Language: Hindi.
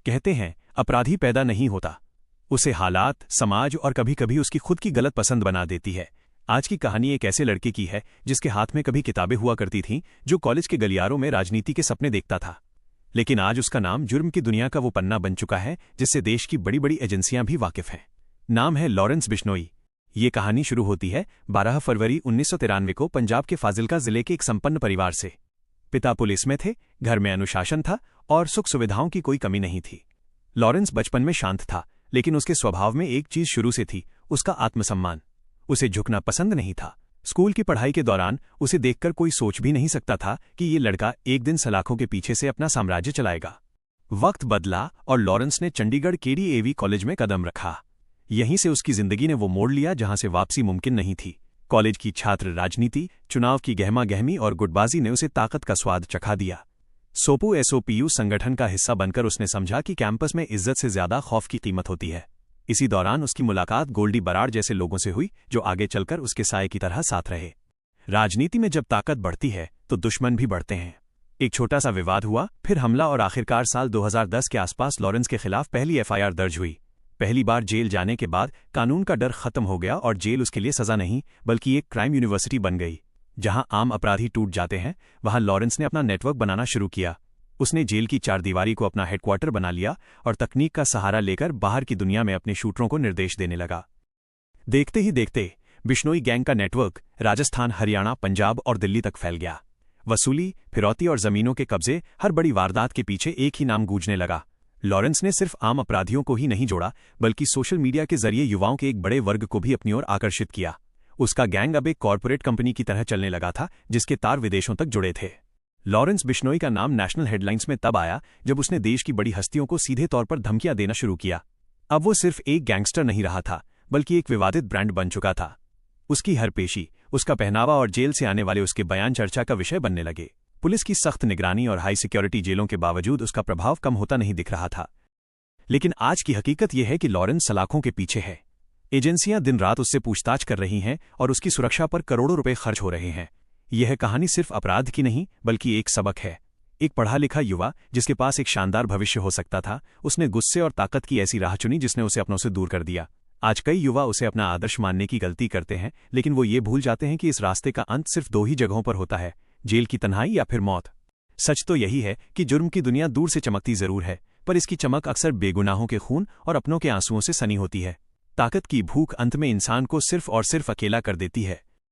कहते हैं अपराधी पैदा नहीं होता, उसे हालात, समाज और कभी कभी उसकी खुद की गलत पसंद बना देती है। आज की कहानी एक ऐसे लड़के की है जिसके हाथ में कभी किताबें हुआ करती थीं, जो कॉलेज के गलियारों में राजनीति के सपने देखता था। लेकिन आज उसका नाम जुर्म की दुनिया का वो पन्ना बन चुका है जिससे देश की बड़ी बड़ी एजेंसियां भी वाकिफ हैं। नाम है लॉरेंस बिश्नोई। ये कहानी शुरू होती है 12 फरवरी 1993 को पंजाब के फाजिल्का जिले के एक संपन्न परिवार से। पिता पुलिस में थे, घर में अनुशासन था और सुख सुविधाओं की कोई कमी नहीं थी। लॉरेंस बचपन में शांत था, लेकिन उसके स्वभाव में एक चीज शुरू से थी, उसका आत्मसम्मान। उसे झुकना पसंद नहीं था। स्कूल की पढ़ाई के दौरान उसे देखकर कोई सोच भी नहीं सकता था कि ये लड़का एक दिन सलाखों के पीछे से अपना साम्राज्य चलाएगा। वक्त बदला और लॉरेंस ने चंडीगढ़ केडीएवी कॉलेज में कदम रखा। यहीं से उसकी जिंदगी ने वो मोड़ लिया जहां से वापसी मुमकिन नहीं थी। कॉलेज की छात्र राजनीति, चुनाव की गहमा गहमी और गुटबाजी ने उसे ताकत का स्वाद चखा दिया। एसओपीयू संगठन का हिस्सा बनकर उसने समझा कि कैंपस में इज्जत से ज्यादा खौफ की कीमत होती है। इसी दौरान उसकी मुलाकात गोल्डी बराड़ जैसे लोगों से हुई, जो आगे चलकर उसके साये की तरह साथ रहे। राजनीति में जब ताकत बढ़ती है तो दुश्मन भी बढ़ते हैं। एक छोटा सा विवाद हुआ, फिर हमला और आखिरकार साल 2010 के आसपास लॉरेंस के खिलाफ पहली एफआईआर दर्ज हुई। पहली बार जेल जाने के बाद कानून का डर खत्म हो गया और जेल उसके लिए सजा नहीं बल्कि एक क्राइम यूनिवर्सिटी बन गई। जहां आम अपराधी टूट जाते हैं, वहां लॉरेंस ने अपना नेटवर्क बनाना शुरू किया। उसने जेल की चारदीवारी को अपना हेडक्वार्टर बना लिया और तकनीक का सहारा लेकर बाहर की दुनिया में अपने शूटरों को निर्देश देने लगा। देखते ही देखते बिश्नोई गैंग का नेटवर्क राजस्थान, हरियाणा, पंजाब और दिल्ली तक फैल गया। वसूली, फिरौती और जमीनों के कब्जे, हर बड़ी वारदात के पीछे एक ही नाम गूंजने लगा। लॉरेंस ने सिर्फ आम अपराधियों को ही नहीं जोड़ा, बल्कि सोशल मीडिया के जरिए युवाओं के एक बड़े वर्ग को भी अपनी ओर आकर्षित किया। उसका गैंग अब एक कॉरपोरेट कंपनी की तरह चलने लगा था, जिसके तार विदेशों तक जुड़े थे। लॉरेंस बिश्नोई का नाम नेशनल हेडलाइंस में तब आया जब उसने देश की बड़ी हस्तियों को सीधे तौर पर धमकियां देना शुरू किया। अब वो सिर्फ एक गैंगस्टर नहीं रहा था, बल्कि एक विवादित ब्रांड बन चुका था। उसकी हर पेशी, उसका पहनावा और जेल से आने वाले उसके बयान चर्चा का विषय बनने लगे। पुलिस की सख्त निगरानी और हाई सिक्योरिटी जेलों के बावजूद उसका प्रभाव कम होता नहीं दिख रहा था। लेकिन आज की हकीकत यह है कि लॉरेंस सलाखों के पीछे है। एजेंसियां दिन रात उससे पूछताछ कर रही हैं और उसकी सुरक्षा पर करोड़ों रुपए खर्च हो रहे हैं। यह कहानी सिर्फ अपराध की नहीं, बल्कि एक सबक है। एक पढ़ा लिखा युवा जिसके पास एक शानदार भविष्य हो सकता था, उसने गुस्से और ताकत की ऐसी राह चुनी जिसने उसे अपनों से दूर कर दिया। आज कई युवा उसे अपना आदर्श मानने की गलती करते हैं, लेकिन वो ये भूल जाते हैं कि इस रास्ते का अंत सिर्फ दो ही जगहों पर होता है, जेल की तन्हाई या फिर मौत। सच तो यही है कि जुर्म की दुनिया दूर से चमकती जरूर है, पर इसकी चमक अक्सर बेगुनाहों के खून और अपनों के आंसुओं से सनी होती है। ताकत की भूख अंत में इंसान को सिर्फ और सिर्फ अकेला कर देती है।